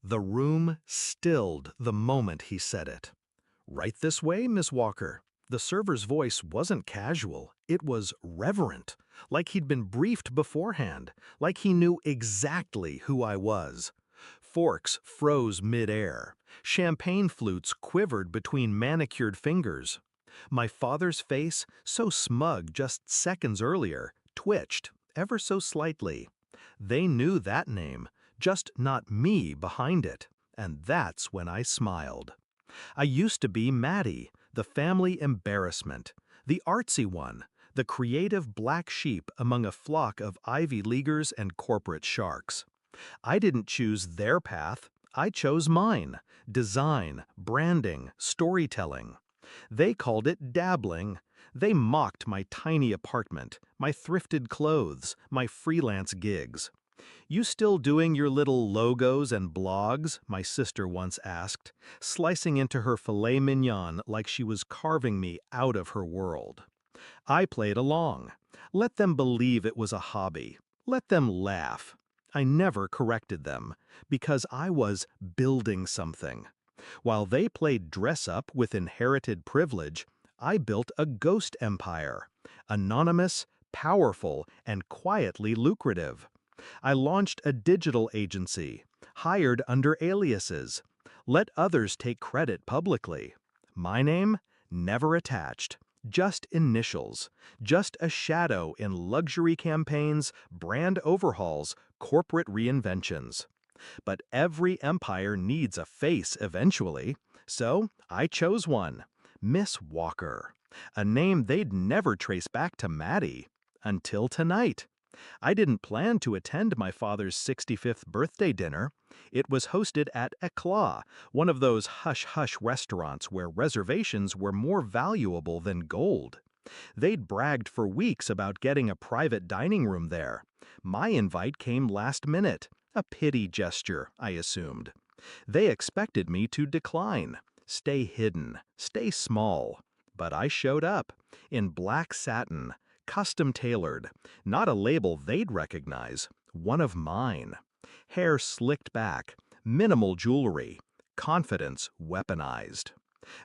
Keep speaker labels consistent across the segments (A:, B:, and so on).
A: The room stilled the moment he said it. "Right this way, Miss Walker." The server's voice wasn't casual, it was reverent, like he'd been briefed beforehand, like he knew exactly who I was. Forks froze mid-air. Champagne flutes quivered between manicured fingers. My father's face, so smug just seconds earlier, twitched, ever so slightly. They knew that name, just not me behind it, and that's when I smiled. I used to be Maddie, the family embarrassment, the artsy one, the creative black sheep among a flock of Ivy Leaguers and corporate sharks. I didn't choose their path, I chose mine: design, branding, storytelling. They called it dabbling. They mocked my tiny apartment, my thrifted clothes, my freelance gigs. "You still doing your little logos and blogs?" my sister once asked, slicing into her filet mignon like she was carving me out of her world. I played along. Let them believe it was a hobby. Let them laugh. I never corrected them, because I was building something. While they played dress-up with inherited privilege, I built a ghost empire, anonymous, powerful, and quietly lucrative. I launched a digital agency, hired under aliases, let others take credit publicly. My name? Never attached. Just initials, just a shadow in luxury campaigns, brand overhauls, corporate reinventions. But every empire needs a face eventually, so I chose one: Miss Walker, a name they'd never trace back to Maddie. Until tonight. I didn't plan to attend my father's 65th birthday dinner. It was hosted at Eclat, one of those hush-hush restaurants where reservations were more valuable than gold. They'd bragged for weeks about getting a private dining room there. My invite came last minute, a pity gesture, I assumed. They expected me to decline, stay hidden, stay small. But I showed up, in black satin, custom-tailored, not a label they'd recognize, one of mine. Hair slicked back, minimal jewelry, confidence weaponized.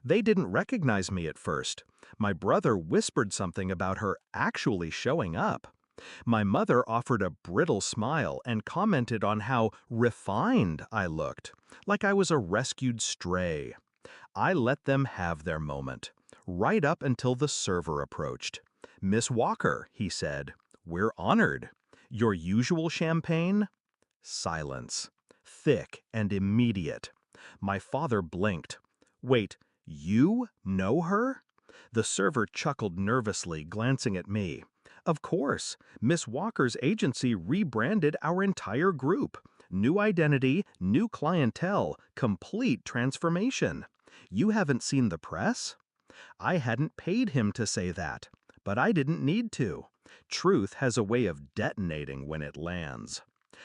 A: They didn't recognize me at first. My brother whispered something about her actually showing up. My mother offered a brittle smile and commented on how refined I looked, like I was a rescued stray. I let them have their moment, right up until the server approached. "Miss Walker," he said, "we're honored. Your usual champagne?" Silence. Thick and immediate. My father blinked. "Wait, you know her?" The server chuckled nervously, glancing at me. "Of course, Miss Walker's agency rebranded our entire group. New identity, new clientele, complete transformation. You haven't seen the press?" I hadn't paid him to say that, but I didn't need to. Truth has a way of detonating when it lands.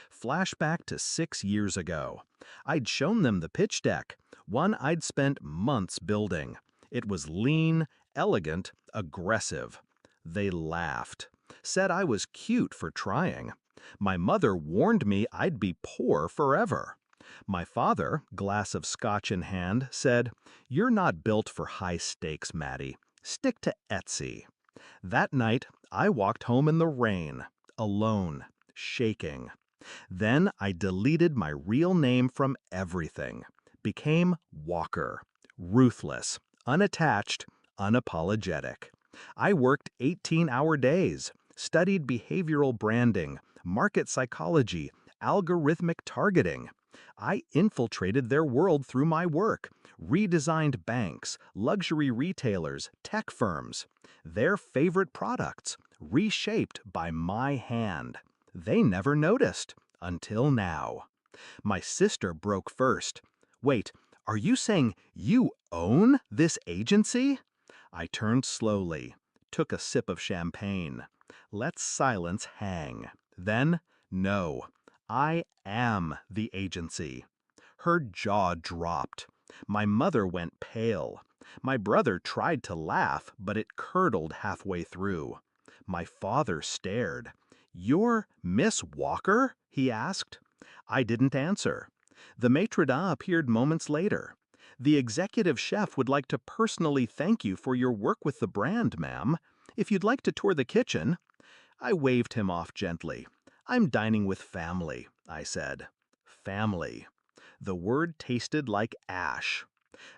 A: Flashback to 6 years ago. I'd shown them the pitch deck, one I'd spent months building. It was lean, elegant, aggressive. They laughed, said I was cute for trying. My mother warned me I'd be poor forever. My father, glass of scotch in hand, said, "You're not built for high stakes, Maddie. Stick to Etsy." That night, I walked home in the rain, alone, shaking. Then I deleted my real name from everything, became Walker, ruthless, unattached, unapologetic. I worked 18-hour days, studied behavioral branding, market psychology, algorithmic targeting. I infiltrated their world through my work, redesigned banks, luxury retailers, tech firms. Their favorite products, reshaped by my hand. They never noticed, until now. My sister broke first. "Wait, are you saying you own this agency?" I turned slowly, took a sip of champagne. Let silence hang. Then, "No, I am the agency." Her jaw dropped. My mother went pale. My brother tried to laugh, but it curdled halfway through. My father stared. "You're Miss Walker?" he asked. I didn't answer. The maitre d' appeared moments later. The executive chef would like to personally thank you for your work with the brand, ma'am. If you'd like to tour the kitchen. I waved him off gently. I'm dining with family, I said. Family. The word tasted like ash.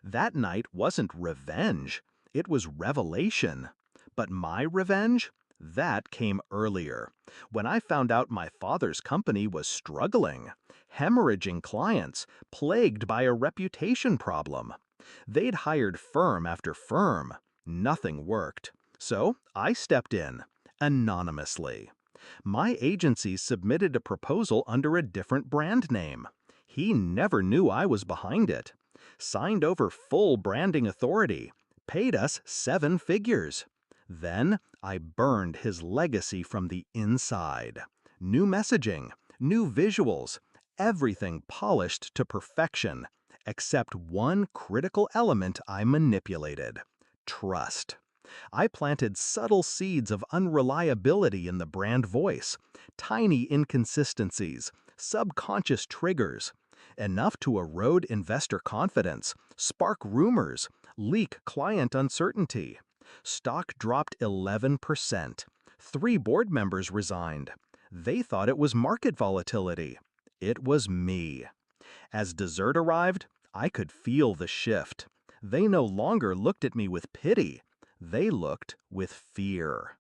A: That night wasn't revenge, it was revelation. But my revenge? That came earlier, when I found out my father's company was struggling, hemorrhaging clients, plagued by a reputation problem. They'd hired firm after firm. Nothing worked. So I stepped in, anonymously. My agency submitted a proposal under a different brand name. He never knew I was behind it. Signed over full branding authority. Paid us 7 figures. Then I burned his legacy from the inside. New messaging, new visuals, everything polished to perfection, except one critical element I manipulated: trust. I planted subtle seeds of unreliability in the brand voice, tiny inconsistencies, subconscious triggers, enough to erode investor confidence, spark rumors, leak client uncertainty. Stock dropped 11%. 3 board members resigned. They thought it was market volatility. It was me. As dessert arrived, I could feel the shift. They no longer looked at me with pity. They looked with fear.